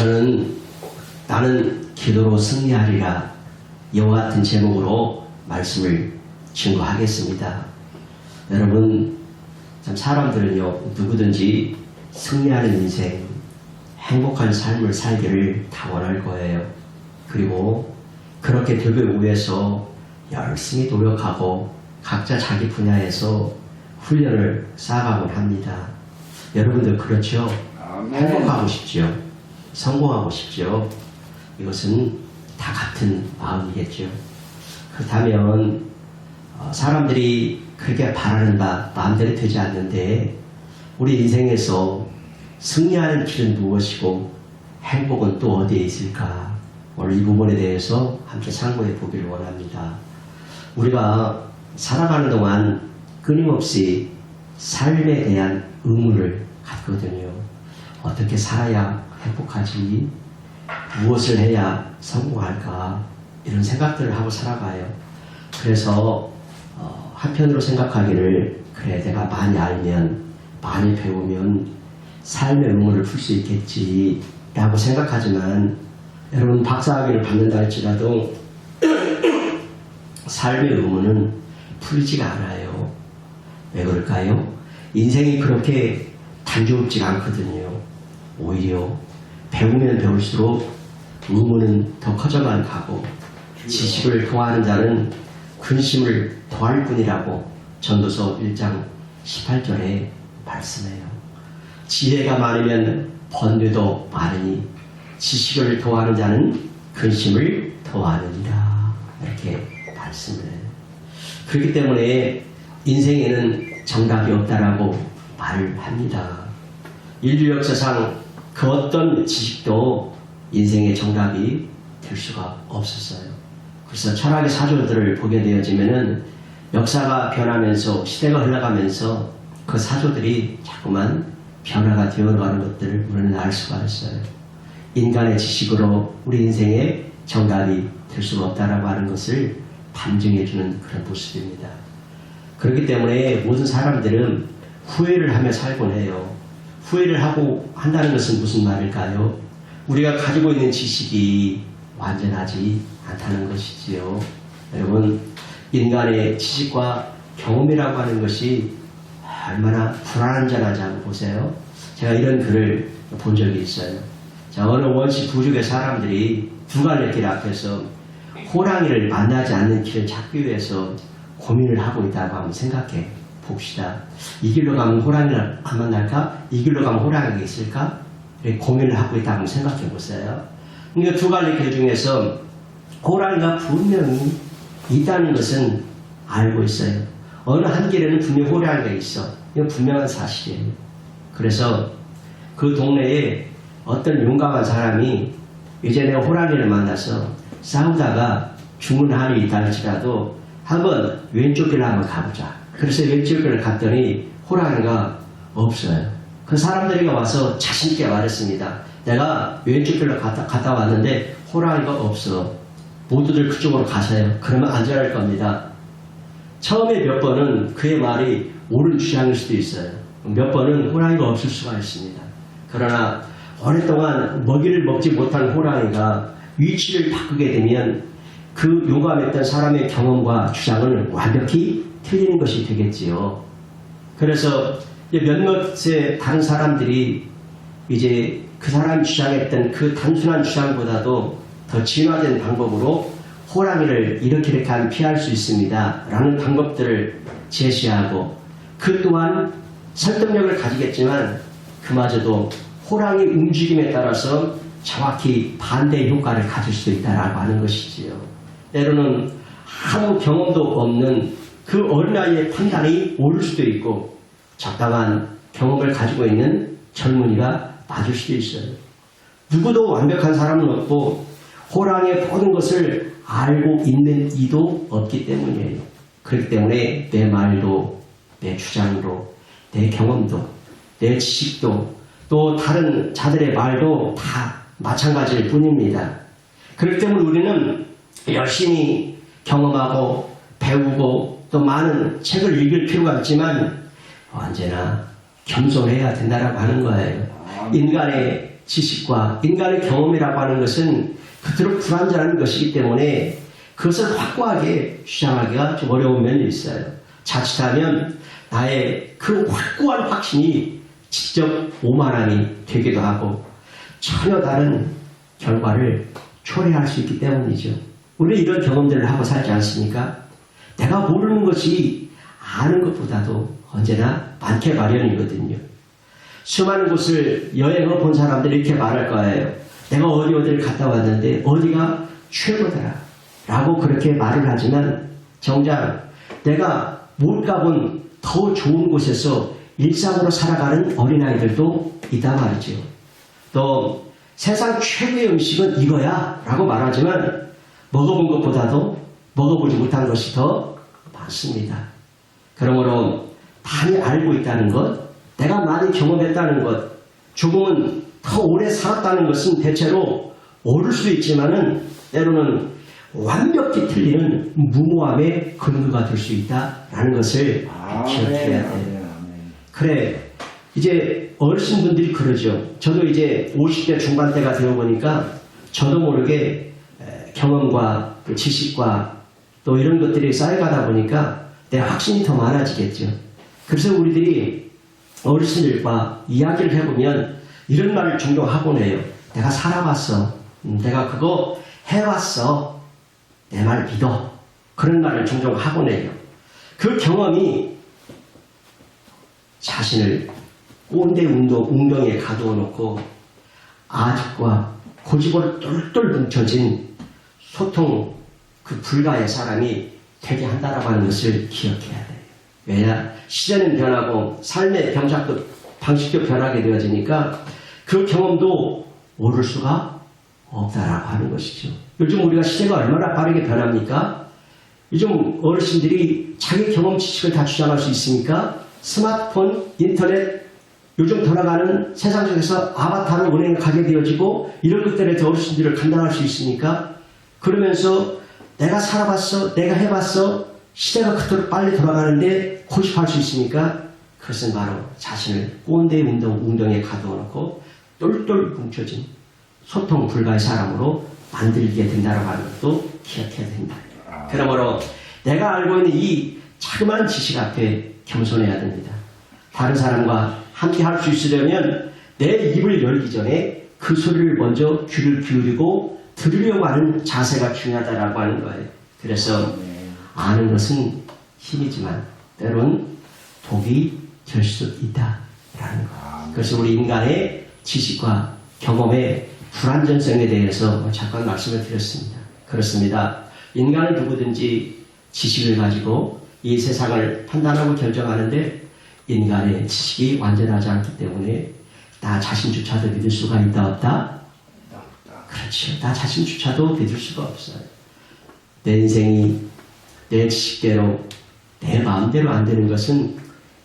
저는 나는 기도로 승리하리라 이와 같은 제목으로 말씀을 증거하겠습니다. 여러분, 참 사람들은요, 누구든지 승리하는 인생, 행복한 삶을 살기를 다 원할 거예요. 그리고 그렇게 되기 위해서 열심히 노력하고 각자 자기 분야에서 훈련을 쌓아가곤 합니다. 여러분들 그렇죠? 행복하고 싶죠? 성공하고 싶죠? 이것은 다 같은 마음이겠죠. 그렇다면 사람들이 그렇게 바라는 바 마음대로 되지 않는데 우리 인생에서 승리하는 길은 무엇이고 행복은 또 어디에 있을까? 오늘 이 부분에 대해서 함께 상고해 보기를 원합니다. 우리가 살아가는 동안 끊임없이 삶에 대한 의무를 갖거든요. 어떻게 살아야 행복하지? 무엇을 해야 성공할까? 이런 생각들을 하고 살아가요. 그래서 한편으로 생각하기를 그래 내가 많이 알면 많이 배우면 삶의 의무를 풀 수 있겠지 라고 생각하지만 여러분 박사학위를 받는다 할지라도 삶의 의무는 풀리지가 않아요. 왜 그럴까요? 인생이 그렇게 단조롭지가 않거든요. 오히려 배우면 배울수록 의무는 더 커져만 가고 지식을 더하는 자는 근심을 더할 뿐이라고 전도서 1장 18절에 말씀해요. 지혜가 많으면 번뇌도 많으니 지식을 더하는 자는 근심을 더하느니라 이렇게 말씀을 해요. 그렇기 때문에 인생에는 정답이 없다라고 말을 합니다. 인류 역사상 그 어떤 지식도 인생의 정답이 될 수가 없었어요. 그래서 철학의 사조들을 보게 되어지면은 역사가 변하면서 시대가 흘러가면서 그 사조들이 자꾸만 변화가 되어가는 것들을 우리는 알 수가 있어요. 인간의 지식으로 우리 인생의 정답이 될 수가 없다라고 하는 것을 반증해주는 그런 모습입니다. 그렇기 때문에 모든 사람들은 후회를 하며 살곤 해요. 후회를 하고 한다는 것은 무슨 말일까요? 우리가 가지고 있는 지식이 완전하지 않다는 것이지요. 여러분, 인간의 지식과 경험이라고 하는 것이 얼마나 불완전하지 않고 보세요. 제가 이런 글을 본 적이 있어요. 자, 어느 원시 부족의 사람들이 두 갈래 길 앞에서 호랑이를 만나지 않는 길을 찾기 위해서 고민을 하고 있다고 한번 생각해 봅시다. 이 길로 가면 호랑이를 안 만날까? 이 길로 가면 호랑이가 있을까? 이렇게 고민을 하고 있다고 한번 생각해 보세요. 그러니까 두 갈래 길 중에서 호랑이가 분명히 있다는 것은 알고 있어요. 어느 한 길에는 분명히 호랑이가 있어. 이건 분명한 사실이에요. 그래서 그 동네에 어떤 용감한 사람이 이제 내가 호랑이를 만나서 싸우다가 죽는 한이 있다 할지라도 한번 왼쪽 길로 한번 가보자. 그래서 왼쪽 길을 갔더니 호랑이가 없어요. 그 사람들이 와서 자신있게 말했습니다. 내가 왼쪽 길로 갔다 왔는데 호랑이가 없어. 모두들 그쪽으로 가세요. 그러면 안전할 겁니다. 처음에 몇 번은 그의 말이 옳은 주장일 수도 있어요. 몇 번은 호랑이가 없을 수가 있습니다. 그러나 오랫동안 먹이를 먹지 못한 호랑이가 위치를 바꾸게 되면 그 용감했던 사람의 경험과 주장은 완벽히 틀리는 것이 되겠지요. 그래서 몇몇의 다른 사람들이 이제 그 사람이 주장했던 그 단순한 주장보다도 더 진화된 방법으로 호랑이를 이렇게 하면 피할 수 있습니다 라는 방법들을 제시하고 그 또한 설득력을 가지겠지만 그마저도 호랑이 움직임에 따라서 정확히 반대의 효과를 가질 수 있다라고 하는 것이지요. 때로는 아무 경험도 없는 그 어린아이의 판단이 옳을 수도 있고 적당한 경험을 가지고 있는 젊은이가 맞을 수도 있어요. 누구도 완벽한 사람은 없고 호랑이의 모든 것을 알고 있는 이도 없기 때문이에요. 그렇기 때문에 내 말도 내 주장도 내 경험도 내 지식도 또 다른 자들의 말도 다 마찬가지일 뿐입니다. 그렇기 때문에 우리는 열심히 경험하고 배우고 또 많은 책을 읽을 필요가 있지만 언제나 겸손해야 된다라고 하는 거예요. 인간의 지식과 인간의 경험이라고 하는 것은 그토록 불완전한 것이기 때문에 그것을 확고하게 주장하기가 좀 어려운 면이 있어요. 자칫하면 나의 그 확고한 확신이 직접 오만함이 되기도 하고 전혀 다른 결과를 초래할 수 있기 때문이죠. 우리 이런 경험들을 하고 살지 않습니까? 내가 모르는 것이 아는 것보다도 언제나 많게 마련이거든요. 수많은 곳을 여행을 본 사람들이 이렇게 말할 거예요. 내가 어디를 갔다 왔는데 어디가 최고더라 라고 그렇게 말을 하지만 정작 내가 못 가본 더 좋은 곳에서 일상으로 살아가는 어린아이들도 있단 말이죠. 또 세상 최고의 음식은 이거야 라고 말하지만 먹어본 것보다도 먹어보지 못한 것이 더 많습니다. 그러므로 많이 알고 있다는 것, 내가 많이 경험했다는 것, 조금은 더 오래 살았다는 것은 대체로 옳을 수 있지만은 때로는 완벽히 틀리는 무모함의 근거가 될 수 있다라는 것을 기억해야 돼요. 그래, 이제 어르신분들이 그러죠. 저도 이제 50대 중반대가 되어보니까 저도 모르게 경험과 또 지식과 또 이런 것들이 쌓여가다 보니까 내 확신이 더 많아지겠죠. 그래서 우리들이 어르신들과 이야기를 해보면 이런 말을 종종 하곤 해요. 내가 살아봤어. 내가 그거 해왔어. 내 말 믿어. 그런 말을 종종 하곤 해요. 그 경험이 자신을 꼰대 웅덩이에 가두어 놓고 아직과 고집으로 똘똘 뭉쳐진 소통 그 불가의 사람이 되게 한다라고 하는 것을 기억해야 돼요. 왜냐? 시대는 변하고 삶의 방식도 변하게 되어지니까 그 경험도 오를 수가 없다라고 하는 것이죠. 요즘 우리가 시대가 얼마나 빠르게 변합니까? 요즘 어르신들이 자기 경험 지식을 다 주장할 수 있으니까 스마트폰, 인터넷, 요즘 돌아가는 세상 속에서 아바타로 은행에 가게 되어지고 이런 것들에 더 어르신들을 감당할 수 있으니까 그러면서 내가 살아봤어, 내가 해봤어, 시대가 그토록 빨리 돌아가는데 고집할 수 있으니까 그것은 바로 자신을 꼰대 웅덩이에 가둬놓고 똘똘 뭉쳐진 소통 불가의 사람으로 만들게 된다고 하는 것도 기억해야 된다. 그러므로 내가 알고 있는 이 자그마한 지식 앞에 겸손해야 됩니다. 다른 사람과 함께 할 수 있으려면 내 입을 열기 전에 그 소리를 먼저 귀를 기울이고 들으려고 하는 자세가 중요하다고 하는 거예요. 그래서 아는 것은 힘이지만 때론 독이 될 수 있다라는 거. 그래서 우리 인간의 지식과 경험의 불완전성에 대해서 잠깐 말씀을 드렸습니다. 그렇습니다. 인간은 누구든지 지식을 가지고 이 세상을 판단하고 결정하는데 인간의 지식이 완전하지 않기 때문에 나 자신조차도 믿을 수가 있다 없다? 그렇죠. 나 자신조차도 믿을 수가 없어요. 내 인생이 내 지식대로 내 마음대로 안 되는 것은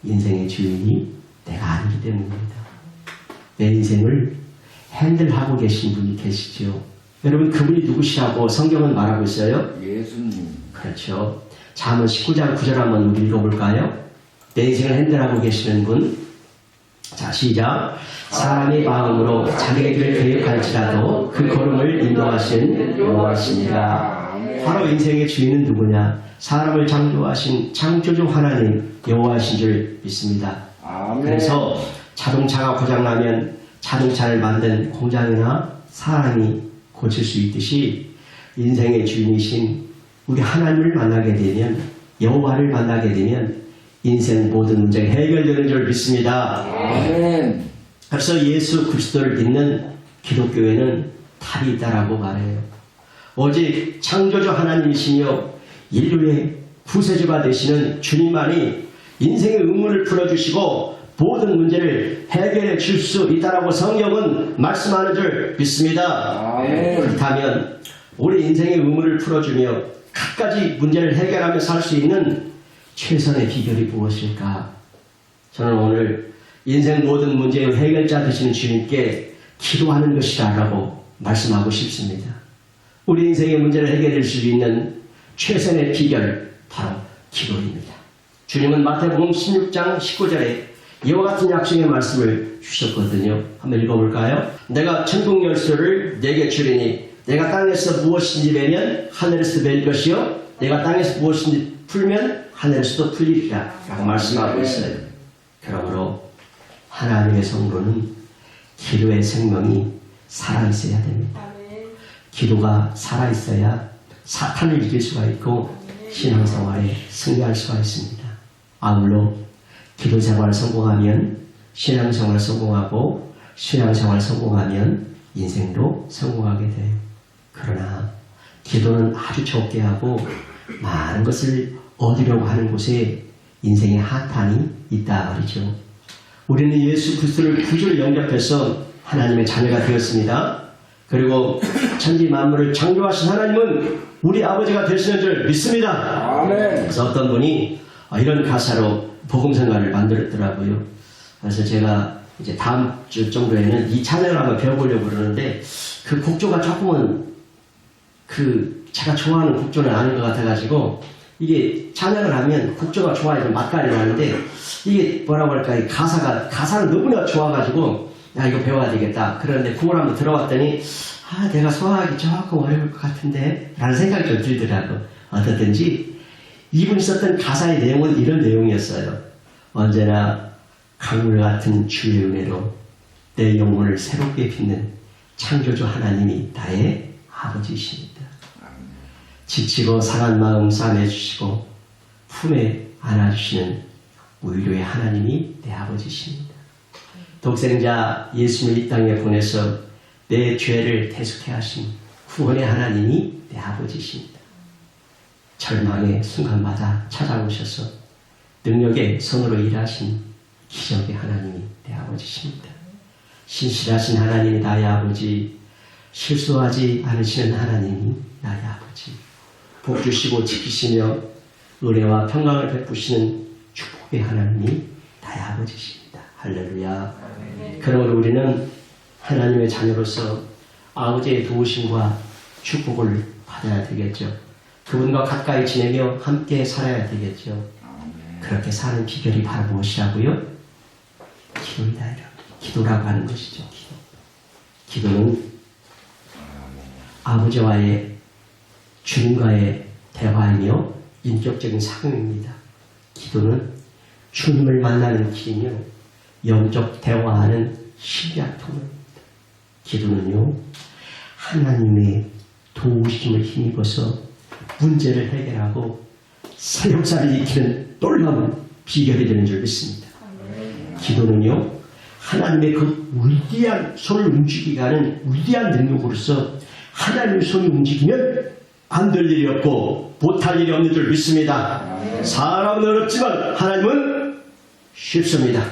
인생의 주인이 내가 아니기 때문입니다. 내 인생을 핸들하고 계신 분이 계시죠. 여러분 그분이 누구시라고 성경은 말하고 있어요? 예수님. 그렇죠. 잠언 19장 9절 한번 우리 읽어볼까요? 내 인생을 핸들하고 계시는 분. 자, 시작. 사람의 마음으로 자기의 길을 계획할지라도 그 걸음을 인도하신 여호와시니라. 바로 인생의 주인은 누구냐? 사람을 창조하신 창조주 하나님 여호와신 줄 믿습니다. 그래서 자동차가 고장나면 자동차를 만든 공장이나 사람이 고칠 수 있듯이 인생의 주인이신 우리 하나님을 만나게 되면 여호와를 만나게 되면 인생 모든 문제가 해결되는 줄 믿습니다. 아멘. 그래서 예수 그리스도를 믿는 기독교에는 답이 있다라고 말해요. 오직 창조주 하나님이시며 인류의 구세주가 되시는 주님만이 인생의 의문을 풀어주시고 모든 문제를 해결해 줄 수 있다라고 성경은 말씀하는 줄 믿습니다. 아멘. 그렇다면 우리 인생의 의문을 풀어주며 갖가지 문제를 해결하며 살 수 있는 최선의 비결이 무엇일까? 저는 오늘 인생 모든 문제의 해결자 되시는 주님께 기도하는 것이라고 말씀하고 싶습니다. 우리 인생의 문제를 해결할 수 있는 최선의 비결 바로 기도입니다. 주님은 마태복음 16장 19절에 이와 같은 약속의 말씀을 주셨거든요. 한번 읽어볼까요? 내가 천국 열쇠를 내게 주리니 내가 땅에서 무엇인지 매면 하늘에서 맬 것이요 내가 땅에서 무엇인지 풀면 하늘에서도 풀리리라 라고 말씀하고 있어요. 그러므로 하나님의 성도는 기도의 생명이 살아있어야 됩니다. 기도가 살아있어야 사탄을 이길 수가 있고 신앙생활에 승리할 수가 있습니다. 아울러 기도생활 성공하면 신앙생활 성공하고 신앙생활 성공하면 인생도 성공하게 돼요. 그러나 기도는 아주 적게 하고 많은 것을 얻으려고 하는 곳에 인생의 한탄이 있다 말이죠. 우리는 예수 그리스도를 구주로 영접해서 하나님의 자녀가 되었습니다. 그리고 천지 만물을 창조하신 하나님은 우리 아버지가 되시는 줄 믿습니다. 아멘. 그래서 어떤 분이 이런 가사로 복음성가를 만들었더라고요. 그래서 제가 이제 다음 주 정도에는 이 찬양을 한번 배워보려고 그러는데 그 곡조가 조금은 제가 좋아하는 곡조는 아닌 것 같아가지고 이게 찬양을 하면 곡조가 좋아야 좀 맛깔이 나는데 이게 뭐라고 할까 이 가사는 너무나 좋아가지고 야 이거 배워야 되겠다. 그런데 그걸 한번 들어봤더니 내가 소화하기 조금 어려울 것 같은데 라는 생각이 좀 들더라고. 어떻든지 이분이 썼던 가사의 내용은 이런 내용이었어요. 언제나 강물 같은 주의 은혜로 내 영혼을 새롭게 빚는 창조주 하나님이 나의 아버지이십니다. 지치고 상한 마음 싸매주시고 품에 안아주시는 위로의 하나님이 내 아버지이십니다. 독생자 예수님을 이 땅에 보내서 내 죄를 대속해 하신 구원의 하나님이 내 아버지이십니다. 절망의 순간마다 찾아오셔서 능력의 손으로 일하신 기적의 하나님이 내 아버지십니다. 신실하신 하나님이 나의 아버지, 실수하지 않으시는 하나님이 나의 아버지, 복 주시고 지키시며 은혜와 평강을 베푸시는 축복의 하나님이 나의 아버지십니다. 할렐루야. 그러므로 우리는 하나님의 자녀로서 아버지의 도우심과 축복을 받아야 되겠죠. 그분과 가까이 지내며 함께 살아야 되겠죠. 그렇게 사는 비결이 바로 무엇이라고요? 기도이다. 기도라고 하는 것이죠. 기도는 아버지와의 주님과의 대화이며 인격적인 사귐입니다. 기도는 주님을 만나는 길이며 영적 대화하는 신비한 통로입니다. 기도는요 하나님의 도우심을 힘입어서 문제를 해결하고 새 역사를 일으키는 놀라운 비결이 되는 줄 믿습니다. 기도는요 하나님의 그 위대한 손을 움직이게 하는 위대한 능력으로서 하나님의 손이 움직이면 안 될 일이 없고 못할 일이 없는 줄 믿습니다. 사람은 어렵지만 하나님은 쉽습니다.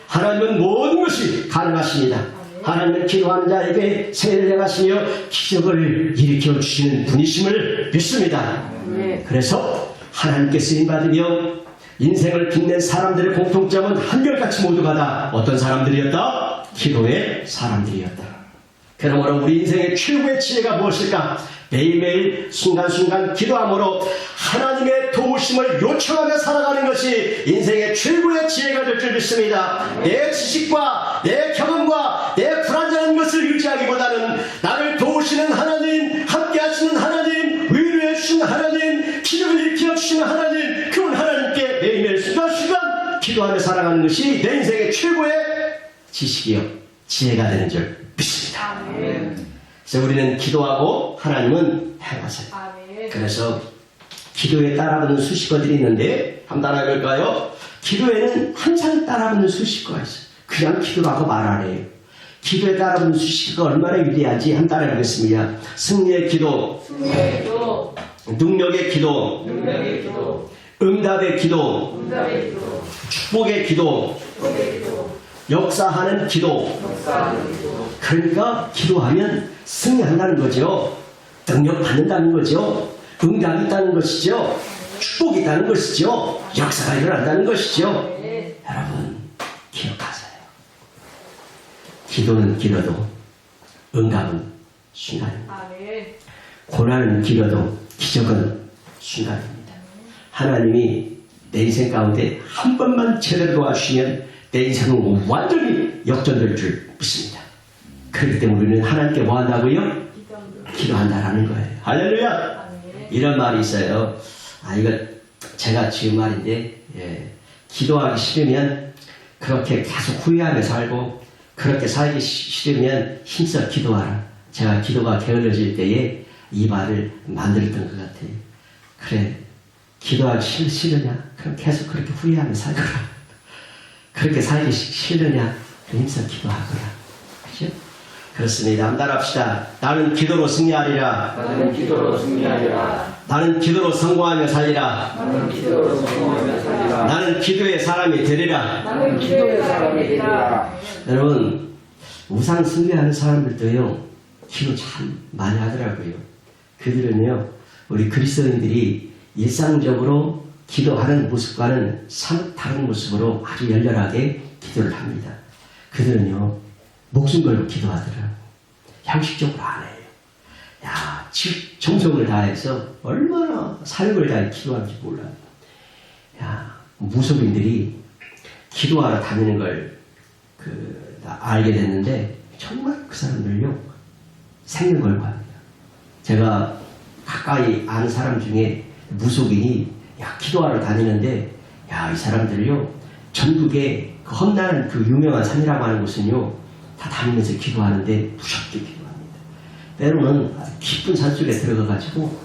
하나님은 모든 것이 가능하십니다. 하나님은 기도하는 자에게 생애를 행하시며 기적을 일으켜 주시는 분이심을 믿습니다. 그래서 하나님께 쓰임받으며 인생을 빛낸 사람들의 공통점은 한결같이 모두가 다 어떤 사람들이었다? 기도의 사람들이었다. 그러므로 우리 인생의 최고의 지혜가 무엇일까? 매일매일 순간순간 기도함으로 하나님의 도우심을 요청하며 살아가는 것이 인생의 최고의 지혜가 될 줄 믿습니다. 내 지식과 내 경험과 내 불안정한 것을 의지하기보다는 나를 도우시는 하나님, 함께 하시는 하나님, 위로해 주시는 하나님, 기적을 일으켜 주시는 하나님, 그런 하나님께 매일매일 순간순간 기도하며 살아가는 것이 내 인생의 최고의 지식이요 지혜가 되는 줄 믿습니다. 그래서 우리는 기도하고 하나님은 행하세요. 그래서 기도에 따라붙는 수식어들이 있는데 한번 따라해볼까요? 기도에는 항상 따라붙는 수식어가 있어요. 그냥 기도라고 말 안 해요. 기도에 따라붙는 수식어가 얼마나 위대한지 한번 따라해보겠습니다. 승리의 기도, 능력의 기도, 응답의 기도, 축복의 기도, 역사하는 기도. 그러니까 기도하면 승리한다는 거죠. 능력 받는다는 거죠. 응답이 있다는 것이죠. 축복이 있다는 것이죠. 역사가 일어난다는 것이죠. 여러분 기억하세요. 기도는 길어도 응답은 순간입니다. 고난은 길어도 기적은 순간입니다. 하나님이 내 인생 가운데 한 번만 제대로 도와주시면 내 인생은 완전히 역전될 줄 믿습니다. 그렇기 때문에 우리는 하나님께 뭐 한다고요? 기도한다라는 거예요. 할렐루야! 이런 말이 있어요. 이거 제가 지은 말인데, 기도하기 싫으면 그렇게 계속 후회하며 살고, 그렇게 살기 싫으면 힘써 기도하라. 제가 기도가 게을러질 때에 이 말을 만들었던 것 같아요. 그래, 기도하기 싫으냐? 그럼 계속 그렇게 후회하며 살거라. 그렇게 살기 싫으냐? 힘써 기도하거라. 그죠? 그렇습니다. 한번 따라합시다. 나는 기도로 승리하리라. 나는 기도로 승리하리라. 나는 기도로 성공하며 살리라. 나는 기도로 성공하며 살리라. 나는 기도의 사람이 되리라. 나는 기도의 사람이 되리라. 여러분, 우상 숭배하는 사람들도요, 기도 참 많이 하더라고요. 그들은요, 우리 그리스도인들이 일상적으로 기도하는 모습과는 사뭇 다른 모습으로 아주 열렬하게 기도를 합니다. 그들은요, 목숨 걸고 기도하더라. 형식적으로 안 해요. 야, 정성을 다해서 얼마나 삶을 다해 기도하는지 몰라요. 야, 무속인들이 기도하러 다니는 걸 알게 됐는데 정말 그 사람들요 생명 걸고 합니다. 제가 가까이 아는 사람 중에 무속인이 기도하러 다니는데 이 사람들요 전국에 그 험난한 그 유명한 산이라고 하는 곳은요 다 다니면서 기도하는데 무섭게 기도합니다. 때로는 아주 깊은 산속에 들어가가지고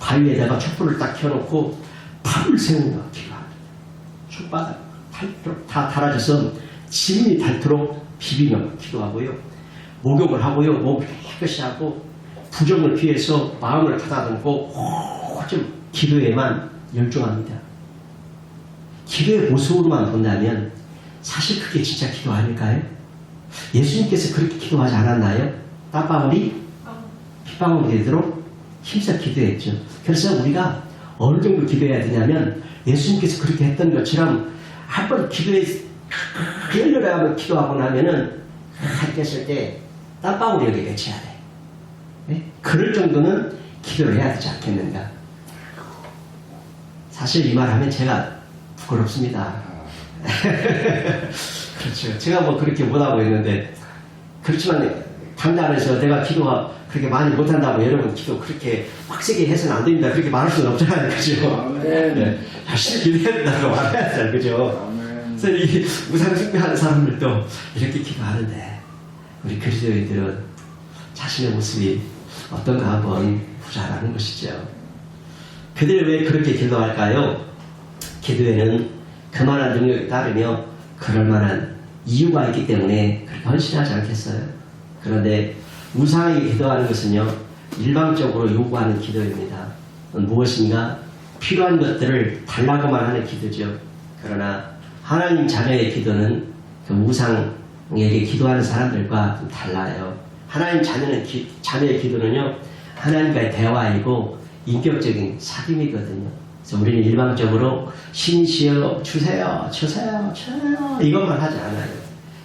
바위에다가 촛불을 딱 켜놓고 밤을 새우며 기도합니다. 손바닥 다 달아져서 지문이 닳도록 비비며 기도하고요. 목욕을 하고요. 목을 깨끗이 하고 부정을 피해서 마음을 가다듬고 오직 기도에만 열중합니다. 기도의 모습으로만 본다면 사실 그게 진짜 기도 아닐까요? 예수님께서 그렇게 기도하지 않았나요? 땀방울이 핏방울이 되도록 힘써 기도했죠. 그래서 우리가 어느 정도 기도해야 되냐면 예수님께서 그렇게 했던 것처럼 한 번 기도에 열렬하게 기도하고 나면은 했을 때 땀방울이 여기 맺혀야 돼. 네? 그럴 정도는 기도를 해야 되지 않겠는가? 사실 이 말 하면 제가 부끄럽습니다. 그렇죠. 제가 뭐 그렇게 못하고 있는데, 그렇지만 당단에서 내가 기도가 그렇게 많이 못한다고 여러분 기도 그렇게 빡세게 해서는 안 됩니다. 그렇게 말할 수는 없잖아요. 그죠? 네. 열심히 기도해야 된다고 말해야죠. 그죠? 그래서 이 우상숭배하는 사람들도 이렇게 기도하는데, 우리 그리스도인들은 자신의 모습이 어떤가 한번 보자라는 것이죠. 그들이 왜 그렇게 기도할까요? 기도에는 그만한 능력이 따르며 그럴 만한 이유가 있기 때문에 그렇게 헌신하지 않겠어요? 그런데 우상에게 기도하는 것은요, 일방적으로 요구하는 기도입니다. 무엇인가 필요한 것들을 달라고만 하는 기도죠. 그러나 하나님 자녀의 기도는 그 우상에게 기도하는 사람들과 좀 달라요. 하나님 자녀의 기도는요, 하나님과의 대화이고 인격적인 사귐이거든요. 그래서 우리는 일방적으로 신이시여 주세요 이것만 하지 않아요.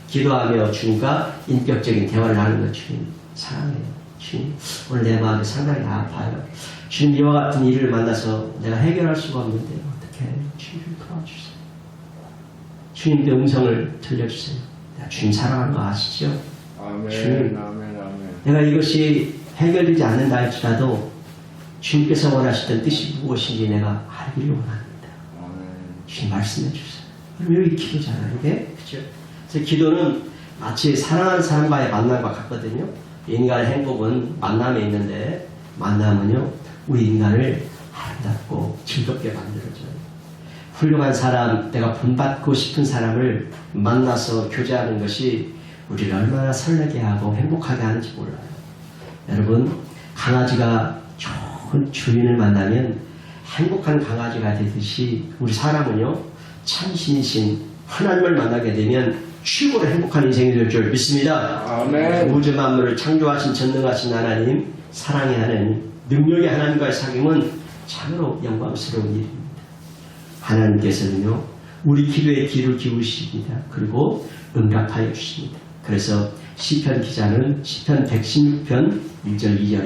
기도하며 주님과 인격적인 대화를 하는 것. 주님 사랑해요. 주님 오늘 내 마음이 상당히 아파요. 주님 이와 같은 일을 만나서 내가 해결할 수가 없는데 어떻게 주님 도와주세요. 주님의 음성을 들려주세요. 내가 주님 사랑하는 거 아시죠? 아멘. 주님, 아멘. 내가 이것이 해결되지 않는다 할지라도 주님께서 원하시던 뜻이 무엇인지 내가 알기를 원합니다. 주님 말씀해 주세요. 그럼 여기 기도잖아요. 이게 그죠? 그래서 기도는 마치 사랑하는 사람과의 만남과 같거든요. 인간의 행복은 만남에 있는데, 만남은요 우리 인간을 아름답고 즐겁게 만들어줘요. 훌륭한 사람, 내가 본받고 싶은 사람을 만나서 교제하는 것이 우리를 얼마나 설레게 하고 행복하게 하는지 몰라요. 여러분, 강아지가 좋은 주인을 만나면 행복한 강아지가 되듯이 우리 사람은요, 참신신 하나님을 만나게 되면 최고로 행복한 인생이 될 줄 믿습니다. 아멘. 우주 만물을 창조하신 전능하신 하나님, 사랑의 하나님, 능력의 하나님과의 사귐은 참으로 영광스러운 일입니다. 하나님께서는요, 우리 기도에 귀를 기울이십니다. 그리고 응답하여 주십니다. 그래서 시편 기자는 시편 116편 1절 2절에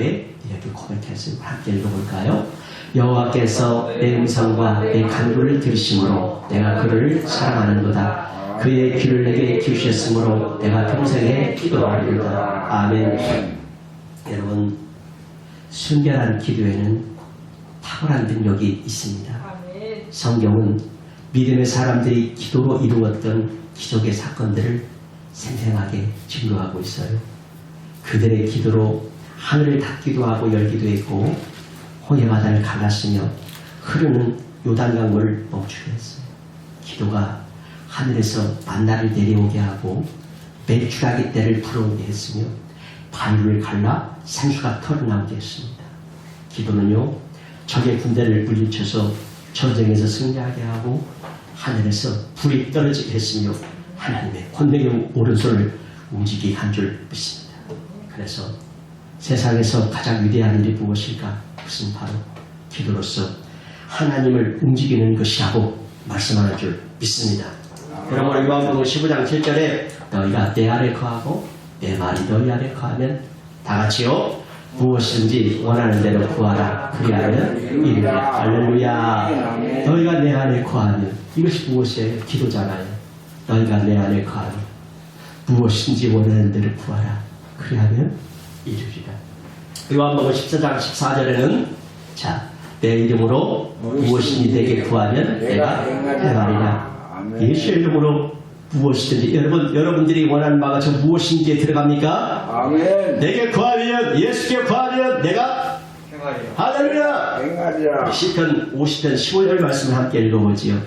이렇게 고백했습니다. 함께 읽어볼까요? 여호와께서 내 음성과 내 간구를 들으심으로 내가 그를 사랑하는도다. 그의 귀를 내게 기우셨으므로 내가 평생에 기도하리로다. 아멘. 여러분, 순결한 기도에는 탁월한 능력이 있습니다. 성경은 믿음의 사람들이 기도로 이루었던 기적의 사건들을 생생하게 증거하고 있어요. 그들의 기도로 하늘을 닫기도 하고 열기도 했고 홍해바다를 갈랐으며 흐르는 요단강물을 멈추게 했어요. 기도가 하늘에서 만나를 내려오게 하고 메추라기 떼를 불어오게 했으며 바위를 갈라 생수가 털어나오게 했습니다. 기도는요, 적의 군대를 물리쳐서 전쟁에서 승리하게 하고 하늘에서 불이 떨어지게 했으며 하나님의 권능의 오른손을 움직이게 한 줄 믿습니다. 그래서 세상에서 가장 위대한 일이 무엇일까? 그것은 바로 기도로서 하나님을 움직이는 것이라고 말씀하는 줄 믿습니다. 그러므로 요한복음 15장 7절에 너희가 내 안에 거하고 내 말이 너희 안에 거하면 다 같이요 무엇인지 원하는 대로 구하라. 그리하면 이루리라. 할렐루야. 너희가 내 안에 거하면 이것이 무엇이에요? 기도잖아요. 너희가 내 안에 거하면 무엇인지 원하는 대로 구하라. 그리하면 이루리라. 요한복음 14장 14절에는 자, 내 이름으로 무엇이니 내게 구하면 내가 행하리라. 예수의 이름으로 무엇이든지 여러분들이 원하는 바가 저 무엇인지에 들어갑니까? 아멘. 내게 구하면 예수께 구하면 내가 할렐루야. 행하리라. 시편 50편 15절 말씀을 함께 읽어보지요.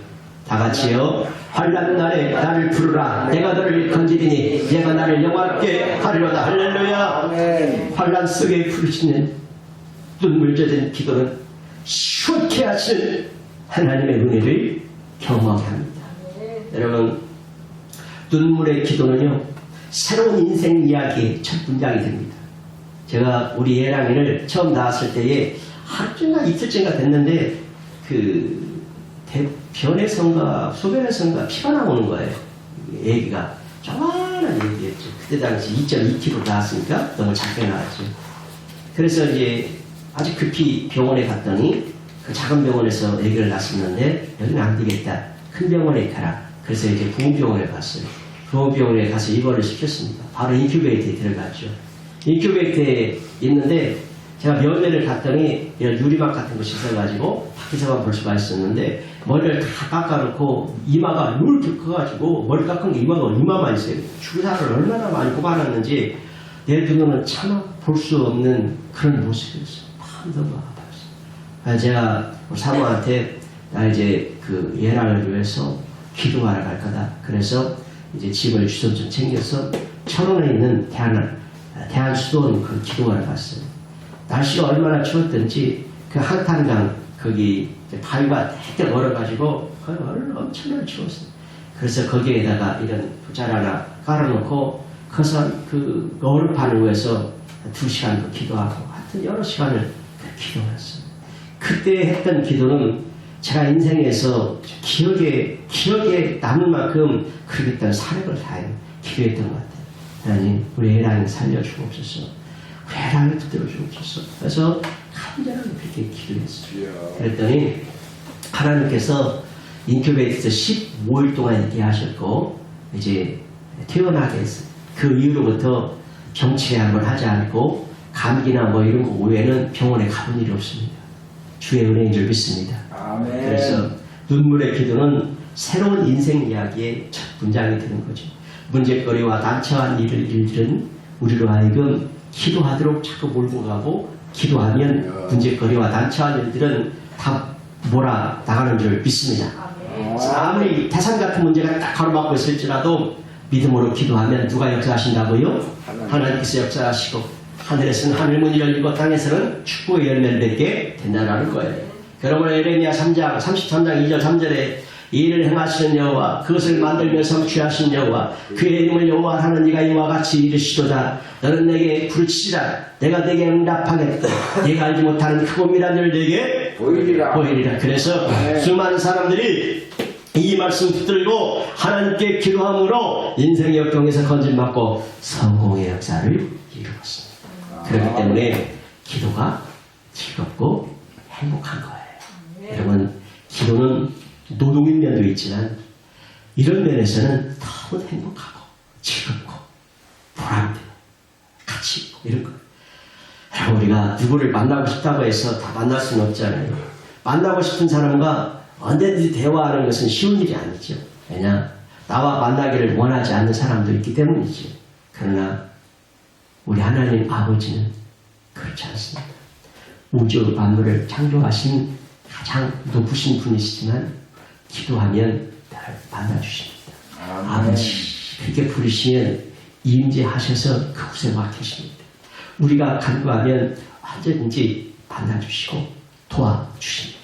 다 같이요. 환난 날에 나를 부르라. 내가 너를 건지리니 내가 나를 영화롭게 하리로다. 할렐루야. 아멘. 환난 속에 부르시는 눈물 젖은 기도는 시원케 하신 하나님의 은혜를 경험하게 합니다. 여러분, 눈물의 기도는요, 새로운 인생 이야기의 첫 문장이 됩니다. 제가 우리 예랑이를 처음 낳았을 때에 하루쯤가 이틀쯤가 됐는데 변에선가 소변에선가 피가 나오는 거예요. 애기가 조그만한 애기였죠. 그때 당시 2.2kg 나왔으니까 너무 작게 나왔죠. 그래서 이제 아주 급히 병원에 갔더니 그 작은 병원에서 애기를 낳았었는데 여기는 안 되겠다. 큰 병원에 가라. 그래서 이제 부흥병원에 갔어요. 부흥병원에 가서 입원을 시켰습니다. 바로 인큐베이터에 들어갔죠. 인큐베이터에 있는데 제가 면회를 갔더니 이런 유리막 같은 거 씻어가지고 밖에서만 볼 수가 있었는데 머리를 다 깎아놓고 이마가 이렇게 커가지고 머리 깎은 게 이마가 이마만 있어요. 주사를 얼마나 많이 꼽아놨는지 내 눈으로는 차마 볼 수 없는 그런 모습이었어요. 너무 아팠어요. 제가 사모한테 나 이제 그 예랑을 위해서 기도하러 갈 거다. 그래서 이제 집을 주소 좀 챙겨서 철원에 있는 대한수도원 그 기도하러 갔어요. 날씨가 얼마나 추웠던지 그 한탄강 거기 바위가 되게 얼어가지고 거기 엄청나게 추웠어요. 그래서 거기에다가 이런 부잘 하나 깔아놓고 그 얼음판 위에서 2시간도 기도하고 하여튼 여러 시간을 기도했어요. 그때 했던 기도는 제가 인생에서 기억에 남을 만큼 그랬던 사력을 다해 기도했던 것 같아요. 하나님, 우리 애랑이 살려주옵소서. 우리 애랑이 붙들어주옵소서. 그래서 간절하게 그렇게 기도했어요. 그랬더니 하나님께서 인큐베이터에서 15일 동안 있게 하셨고 이제 퇴원하게 했어요. 그 이후로부터 병치레함을 하지 않고 감기나 뭐 이런 거 외에는 병원에 가본 일이 없습니다. 주의 은혜인 줄 믿습니다. 아멘. 그래서 눈물의 기도는 새로운 인생 이야기의 첫 문장이 되는 거죠. 문제거리와 난처한 일들은 우리로 하여금 기도하도록 자꾸 몰고 가고 기도하면 문제거리와 난처한 일들은 다 몰아 나가는 줄 믿습니다. 아무리 태산 같은 문제가 딱 가로막고 있을지라도 믿음으로 기도하면 누가 역사하신다고요? 하나님께서 역사하시고 하늘에서는 하늘문이 열리고 땅에서는 축복의 열매를 맺게 된다는 거예요. 그러므로 에레미야 3장 33장 2절 3절에 일을 행하시는 여호와 그것을 만들며 성취하신 여호와 그의 이름을 여호와 하는 이가 이와 같이 이르시도다. 너는 내게 부르치리라. 내가 내게 응답하겠다. 네가 알지 못하는 크고 미란 일을 내게 보이리라. 그래서 수많은 사람들이 이 말씀 붙들고 하나님께 기도함으로 인생의 역경에서 건진받고 성공의 역사를 이루었습니다. 그렇기 때문에 기도가 즐겁고 행복한 거예요. 여러분, 기도는 노동인 면도 있지만 이런 면에서는 너무 행복하고 즐겁고 보람되고 가치 있고 이런 거예요. 여러분, 우리가 누구를 만나고 싶다고 해서 다 만날 수는 없잖아요. 만나고 싶은 사람과 언제든지 대화하는 것은 쉬운 일이 아니죠. 왜냐? 나와 만나기를 원하지 않는 사람도 있기 때문이지. 그러나 우리 하나님 아버지는 그렇지 않습니다. 우주 만물을 창조하신 가장 높으신 분이시지만 기도하면 나를 만나주십니다. 아버지 그렇게 부르시면 임재하셔서 그곳에 와 계십니다. 우리가 간구하면 언제든지 만나주시고 도와주십니다.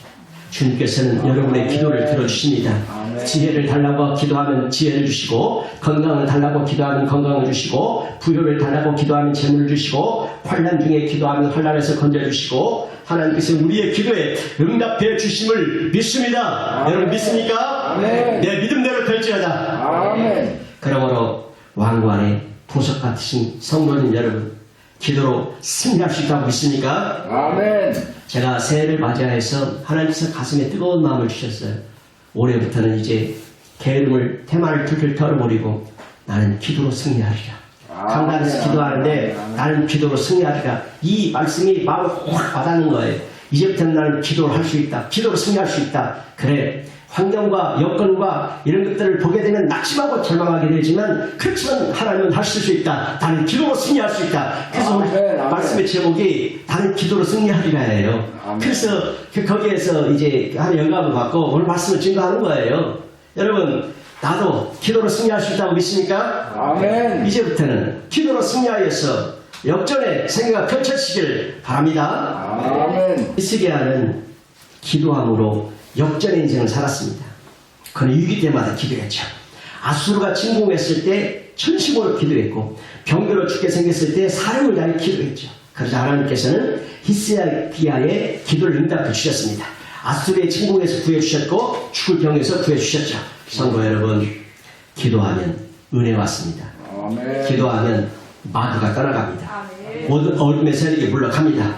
주님께서는 여러분의 기도를 들어주십니다. 지혜를 달라고 기도하면 지혜를 주시고, 건강을 달라고 기도하면 건강을 주시고, 부여를 달라고 기도하면 재물을 주시고, 환난 중에 기도하면 환난에서 건져주시고, 하나님께서 우리의 기도에 응답해 주심을 믿습니다. 여러분 믿습니까? 내 믿음대로 될지어다. 그러므로 왕관의 보석 같으신 성도님 여러분, 기도로 승리할 수 있다고 믿습니까? 제가 새해를 맞이해서 하나님께서 가슴에 뜨거운 마음을 주셨어요. 올해부터는 이제 게으름을 테마를 툴툴 털어버리고 나는 기도로 승리하리라. 강단에서 기도하는데 나는 기도로 승리하리라. 이 말씀이 마음을 확 와닿는 거예요. 이제부터는 나는 기도를 할 수 있다. 기도로 승리할 수 있다. 그래, 환경과 여건과 이런 것들을 보게 되면 낙심하고 절망하게 되지만, 그렇지만 하나님은 하실 수 있다. 나는 기도로 승리할 수 있다. 그래서 오늘 말씀의 제목이 나는 기도로 승리하리라예요. 그래서 거기에서 이제 한 영감을 받고 오늘 말씀을 증거하는 거예요. 여러분, 나도 기도로 승리할 수 있다고 믿습니까? 이제부터는 기도로 승리하여서 역전의 생애가 펼쳐지길 바랍니다. 히스기야는 기도함으로 역전의 인생을 살았습니다. 그는 위기 때마다 기도했죠. 아수르가 침공했을 때 천심으로 기도했고, 병들어 죽게 생겼을 때 사령을 다해 기도했죠. 그러자 하나님께서는 히스기야의 기도를 응답해 주셨습니다. 아수르의 침공에서 구해주셨고 죽을 병에서 구해주셨죠. 성도 여러분, 기도하면 은혜 왔습니다. 기도하면 마귀가 떠나갑니다. 모든 어둠의 세력이 물러갑니다.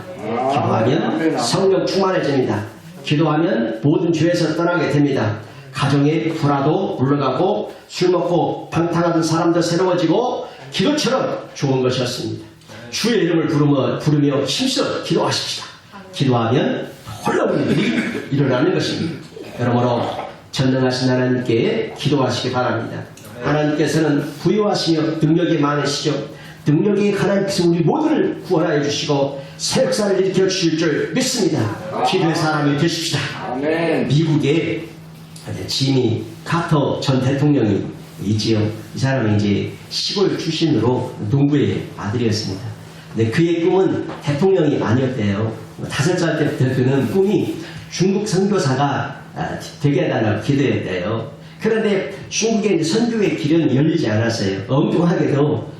기도하면 성령 충만해집니다. 기도하면 모든 죄에서 떠나게 됩니다. 가정의 불화도 물러가고 술 먹고 방탕하던 사람도 새로워지고 기도처럼 좋은 것이었습니다. 주의 이름을 부르며 힘써 기도하십시다. 기도하면 놀라운 일이 일어나는 것입니다. 여러모로 전능하신 하나님께 기도하시기 바랍니다. 하나님께서는 부유하시며 능력이 많으시죠. 능력이 하나님께서 우리 모두를 구원하여 주시고 새 역사를 일으켜 주실 줄 믿습니다. 기도의 사람이 되십시다. 미국의 지미 카터 전 대통령이 있지요. 이 사람은 이제 시골 출신으로 농부의 아들이었습니다. 근데 그의 꿈은 대통령이 아니었대요. 5살 때부터 그는 꿈이 중국 선교사가 되게 해달라고 기도했대요. 그런데 중국의 선교의 길은 열리지 않았어요. 엉뚱하게도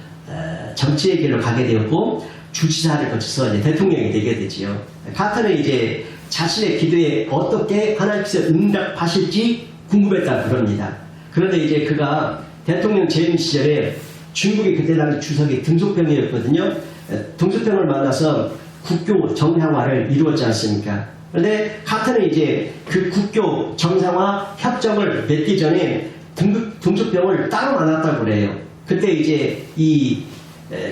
정치의 길로 가게 되었고 주지사를 거쳐서 이제 대통령이 되게 되지요. 카터는 이제 자신의 기도에 어떻게 하나님께서 응답하실지 궁금했다 그럽니다. 그런데 이제 그가 대통령 재임 시절에 중국의 그때 당시 주석이 등소평이었거든요. 등소평을 만나서 국교 정상화를 이루었지 않습니까? 그런데 카터는 이제 그 국교 정상화 협정을 맺기 전에 등소평을 따로 만났다고 그래요. 그때 이제 이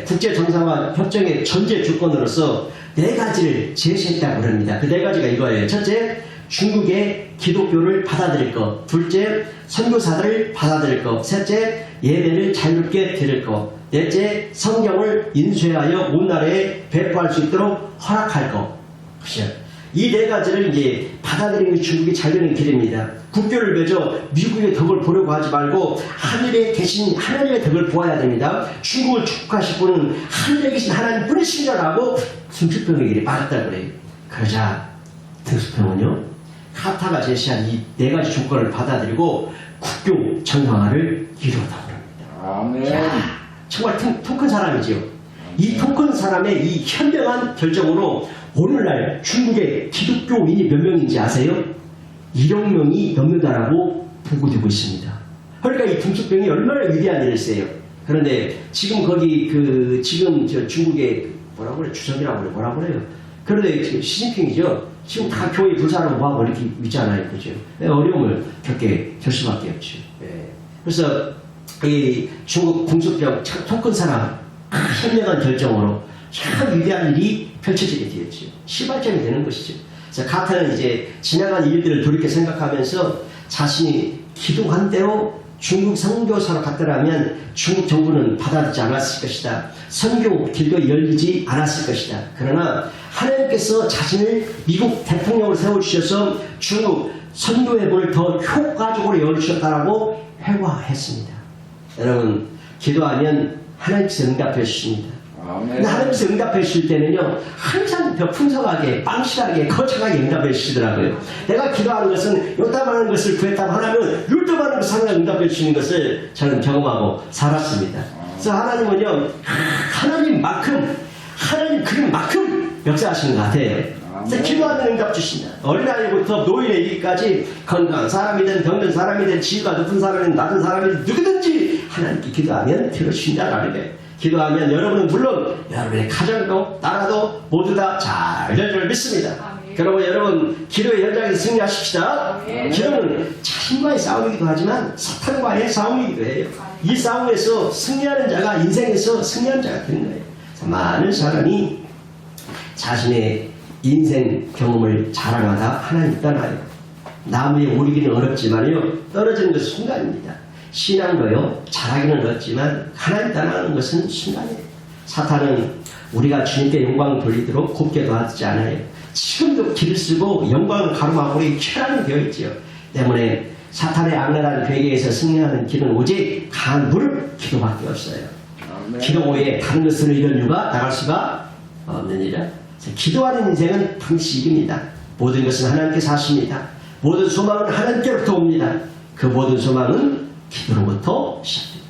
국제 정상화 협정의 전제 조건으로서 4가지를 제시했다고 합니다. 그 4가지가 이거예요. 첫째, 중국의 기독교를 받아들일 것. 둘째, 선교사들을 받아들일 것. 셋째, 예배를 자유롭게 드릴 것. 넷째, 성경을 인쇄하여 온 나라에 배포할 수 있도록 허락할 것. 이 4가지를 이제 받아들이는 중국이 잘 되는 길입니다. 국교를 맺어 미국의 덕을 보려고 하지 말고 하늘에 계신 하나님의 덕을 보아야 됩니다. 중국을 축복하실 분은 하늘에 계신 하나님 뿐이시라고 등수평에게 말했다고 그래요. 그러자 등수평은요, 카타가 제시한 이 4가지 조건을 받아들이고 국교 정상화를 이루었다고 합니다. 야, 정말 통 큰 사람이지요. 이 통 큰 사람의 이 현명한 결정으로 오늘날 중국의 기독교인이 몇 명인지 아세요? 1억 명이 넘는다라고 보고되고 있습니다. 그러니까 이 풍속병이 얼마나 위대한 일일세요. 그런데 지금 거기 지금 저 중국의 뭐라고 그래 주석이라고 그래 뭐라고 그래요. 그런데 지금 시진핑이죠. 지금 다 교회 불사로 모아고 이렇게 있잖아요, 그죠? 어려움을 겪게 될 수밖에 없죠. 예. 그래서 이 중국 풍속병 참 토큰 사람 현명한 결정으로 참 위대한 일이 펼쳐지게 되었죠. 시발점이 되는 것이죠. 그래서 카타는 이제 지나간 일들을 돌이켜 생각하면서 자신이 기도한 대로 중국 선교사로 갔더라면 중국 정부는 받아들이지 않았을 것이다. 선교 길도 열리지 않았을 것이다. 그러나 하나님께서 자신을 미국 대통령으로 세워주셔서 중국 선교의 문을 더 효과적으로 열어주셨다라고 회고했습니다. 여러분 기도하면 하나님께서 응답해 주십니다. 근데 하나님께서 응답해 주실 때는요 항상 더 풍성하게 빵실하게 거창하게 응답해 주시더라고요. 내가 기도하는 것은 요담하는 것을 구했다면 하나님은 율동하는 것을 항상 응답해 주시는 것을 저는 경험하고 살았습니다. 그래서 하나님은요 하나님만큼 하나님 그림만큼 역사하시는 것 같아요. 그래서 기도하는 응답 주신다. 어린아이부터 노인에 이르기까지 건강한 사람이든 병든 사람이든 지위가 높은 사람이든 낮은 사람이든 누구든지 하나님께 기도하면 들어주신다라는 거예요. 기도하면 여러분은 물론 여러분의 가정도 나라도 모두 다 잘 될 줄 믿습니다. 그러고 여러분 기도의 현장에서 승리하십시다. 기도는 자신과의 싸움이기도 하지만 사탄과의 싸움이기도 해요. 이 싸움에서 승리하는 자가 인생에서 승리하는 자가 되는 거예요. 많은 사람이 자신의 인생 경험을 자랑하다 하나님 떠나요. 나무에 오르기는 어렵지만요 떨어지는 것은 순간입니다. 신앙도요 잘하기는 어렵지만 하나님 떠나는 것은 순간이에요. 사탄은 우리가 주님께 영광을 돌리도록 곱게 도와주지 않아요. 지금도 길을 쓰고 영광을 가로막고 쾌락이 되어 있지요. 때문에 사탄의 악랄한 괴계에서 승리하는 길은 오직 강한 무릎 기도밖에 없어요. 기도 외에 다른 것으로 이런 이유가 나갈 수가 없느니라. 기도하는 인생은 반드시 이깁니다. 모든 것은 하나님께서 하십니다. 모든 소망은 하나님께로부터 옵니다. 그 모든 소망은 기도로부터 시작됩니다.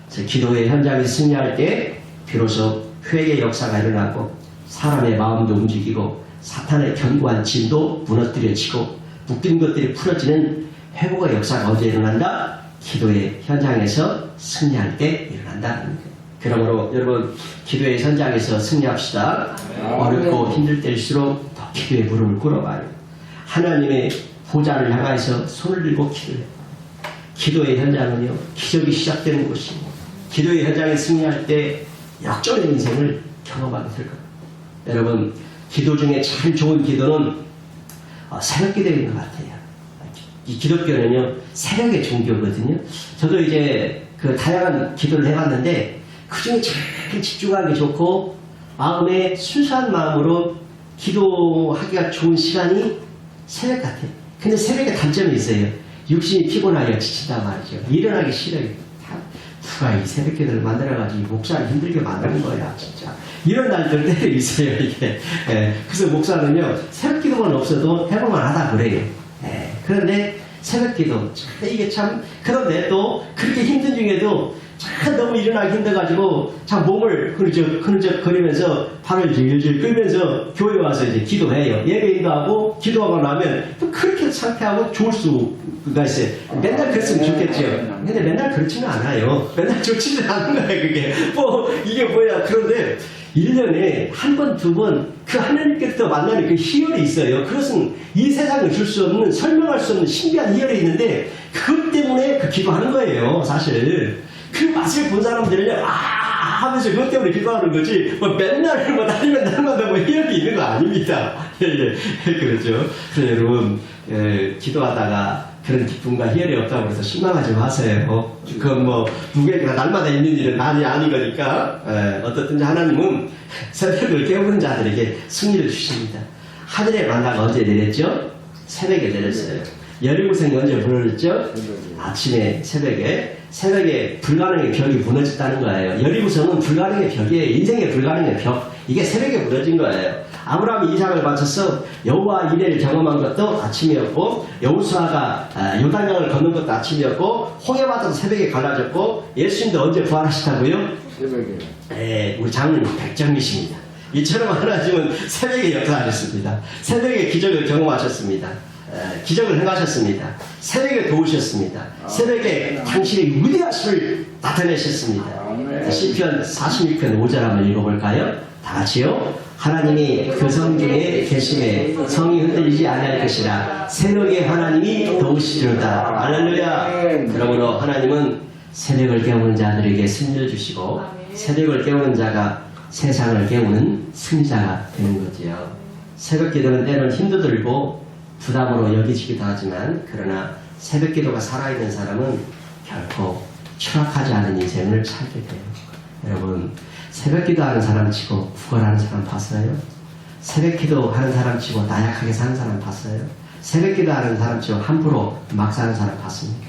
그래서 기도의 현장에서 승리할 때 비로소 회개의 역사가 일어나고 사람의 마음도 움직이고 사탄의 견고한 진도 무너뜨려지고 묶인 것들이 풀어지는 회복의 역사가 언제 일어난다? 기도의 현장에서 승리할 때 일어난다는 거예요. 그러므로 여러분 기도의 현장에서 승리합시다. 어렵고 힘들 때일수록 더 기도의 무릎을 꿇어봐요. 하나님의 보좌를 향해서 손을 들고 기도해요. 기도의 현장은요 기적이 시작되는 곳입니다. 기도의 현장에 승리할 때 역전의 인생을 경험하게 될 겁니다. 여러분 기도 중에 참 좋은 기도는 새벽 기도인 것 같아요. 이 기독교는요 새벽의 종교거든요. 저도 이제 그 다양한 기도를 해봤는데 그 중에 잘 집중하기 좋고 마음에 순수한 마음으로 기도하기가 좋은 시간이 새벽 같아요. 근데 새벽에 단점이 있어요. 육신이 피곤하여 지친단 말이죠. 일어나기 싫어요. 누가 이 새벽 기도를 만들어가지고 목사를 힘들게 만드는 거야 진짜. 이런 날들 때려 있어요 이게. 그래서 목사는요 새벽 기도만 없어도 해볼만 하다 그래요. 그런데 새벽 기도 이게 참 그런데 또 그렇게 힘든 중에도 참 너무 일어나기 힘들어가지고 참 몸을 흐느적거리면서 팔을 질질 끌면서 교회 와서 이제 기도해요. 예배 인도하고 기도하고 나면 또 그렇게 상태하고 좋을 수가 있어요. 맨날 그랬으면 좋겠죠. 근데 맨날 그렇지는 않아요. 맨날 좋지는 않은 거예요 그게. 뭐 이게 뭐야. 그런데 1년에 한 번, 두 번 그 하나님께서 만나는 그 희열이 있어요. 그것은 이 세상을 줄 수 없는 설명할 수 없는 신비한 희열이 있는데 그것 때문에 그 기도하는 거예요 사실. 그 맛을 본 사람들은요 하면서 그것 때문에 기도하는 거지 뭐 맨날 뭐 다니면 날마다 뭐 희열이 있는 거 아닙니다. 그렇죠. 그래서 여러분 기도하다가 그런 기쁨과 희열이 없다고 해서 실망하지 마세요. 그건 뭐 누구에게나 날마다 있는 일은 아닌 거니까. 어떻든지 하나님은 새벽을 깨우는 자들에게 승리를 주십니다. 하늘의 만나가 언제 내렸죠? 새벽에 내렸어요. 여리고성이 언제 무너졌죠? 아침에 새벽에 불가능의 벽이 무너졌다는 거예요. 여리고성은 불가능의 벽이에요. 인생의 불가능의 벽. 이게 새벽에 무너진 거예요. 아브라함이 이삭을 바쳐서 여호와 이레를 경험한 것도 아침이었고 여호수아가 요단강을 건넌 것도 아침이었고 홍해바다도 새벽에 갈라졌고 예수님도 언제 부활하시다고요? 새벽에. 우리 장로님 백정이십니다. 이처럼 하나님은 새벽에 역사하셨습니다. 새벽에 기적을 경험하셨습니다. 기적을 행하셨습니다. 새벽에 도우셨습니다. 새벽에 당신의 위대하심을 나타내셨습니다. 시편 46편 5절 한번 읽어볼까요? 다 같이요. 하나님이 그 성 중에 계심에 성이 흔들리지 아니할 것이라. 새벽에 하나님이 도우시리로다. 할렐루야. 그러므로 하나님은 새벽을 깨우는 자들에게 승리를 주시고 새벽을 깨우는 자가 세상을 깨우는 승리자가 되는 거지요. 새벽 기도는 때로는 힘도 들고 부담으로 여기지기도 하지만 그러나 새벽 기도가 살아있는 사람은 결코 추락하지 않은 인생을 살게 돼요. 여러분 새벽 기도하는 사람 치고 구걸하는 사람 봤어요? 새벽 기도하는 사람 치고 나약하게 사는 사람 봤어요? 새벽 기도하는 사람 치고 함부로 막 사는 사람 봤습니까?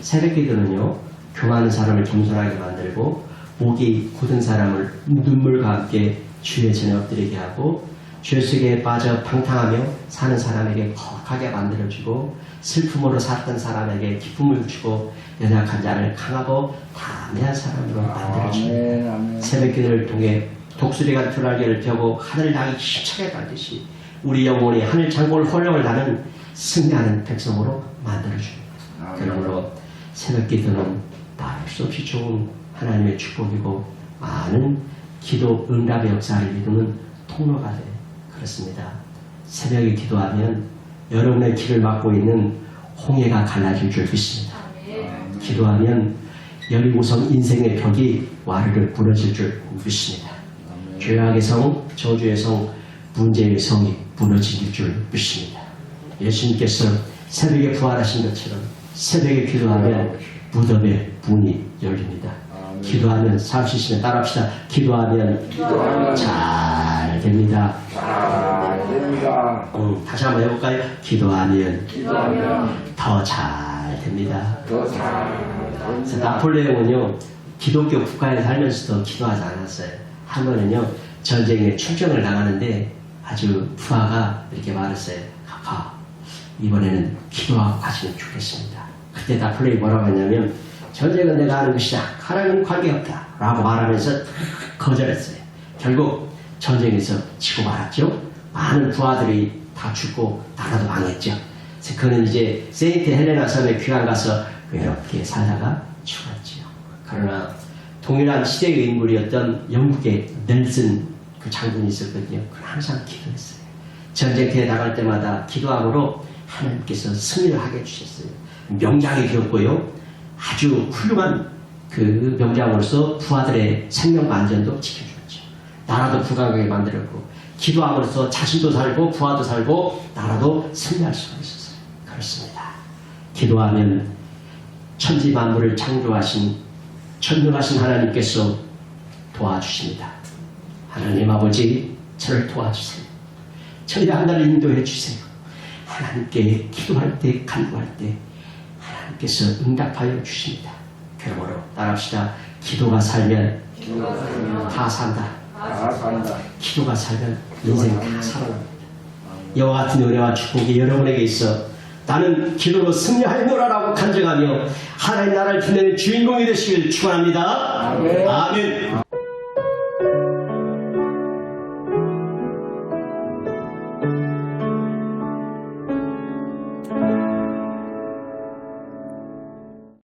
새벽 기도는요 교만한 사람을 겸손하게 만들고 목이 굳은 사람을 눈물과 함께 주의 전에 엎드리게 하고 죄 속에 빠져 방탕하며 사는 사람에게 거룩하게 만들어주고 슬픔으로 살았던 사람에게 기쁨을 주고 연약한 자를 강하고 담대한 사람으로 만들어줍니다. 새벽 기도를 통해 독수리가 두 날개를 펴고 하늘을 향해 힘차게 달듯이 우리 영혼이 하늘 창고를 홀령을 다는 승리하는 백성으로 만들어줍니다. 그러므로 새벽 기도는 말할 수 없이 좋은 하나님의 축복이고 많은 기도 응답의 역사를 이루는 통로가 돼요. 그렇습니다. 새벽에 기도하면 여러분의 길을 막고 있는 홍해가 갈라질 줄 믿습니다. 기도하면 여리고성 인생의 벽이 와르르 무너질 줄 믿습니다. 죄악의 성, 저주의 성, 문제의 성이 무너질 줄 믿습니다. 예수님께서 새벽에 부활하신 것처럼 새벽에 기도하면 무덤의 문이 열립니다. 기도하면 사시시면 따라합시다. 기도하면 잘 됩니다. 다시 한번 해볼까요? 기도하면 더 잘 됩니다. 그래서 나폴레옹은요 기독교 국가에 살면서도 기도하지 않았어요. 한 번은요 전쟁에 출정을 나가는데 아주 부하가 이렇게 말했어요. 카카 이번에는 기도하고 가시면 좋겠습니다. 그때 나폴레옹이 뭐라고 했냐면 전쟁은 내가 하는 것이다. 하나님 관계없다. 라고 말하면서 거절했어요. 결국 전쟁에서 지고 말았죠. 많은 부하들이 다 죽고 나라도 망했죠. 그래서 그는 이제 세인트 헬레나 섬에 귀환 가서 외롭게 살다가 죽었죠. 그러나 동일한 시대의 인물이었던 영국의 넬슨 그 장군이 있었거든요. 그는 항상 기도했어요. 전쟁터에 나갈 때마다 기도함으로 하나님께서 승리를 하게 해주셨어요. 명장이 되었고요. 아주 훌륭한 그 명장으로서 부하들의 생명과 안전도 지켜주었죠. 나라도 부강하게 만들었고 기도함으로써 자신도 살고 부하도 살고 나라도 승리할 수가 있었어요. 그렇습니다. 기도하면 천지 만물을 창조하신 전능하신 하나님께서 도와주십니다. 하나님 아버지 저를 도와주세요. 저희 하나를 인도해 주세요. 하나님께 기도할 때 간구할 때 하나님께서 응답하여 주십니다. 그러므로 따라합시다. 기도가 살면 다 산다. 기도가 살면 인생 다 살아납니다. 이와 같은 은혜와 축복이 여러분에게 있어 나는 기도로 승리하였노라라고 간증하며 하나님 나라를 빛내는 주인공이 되시길 축원합니다. 아멘.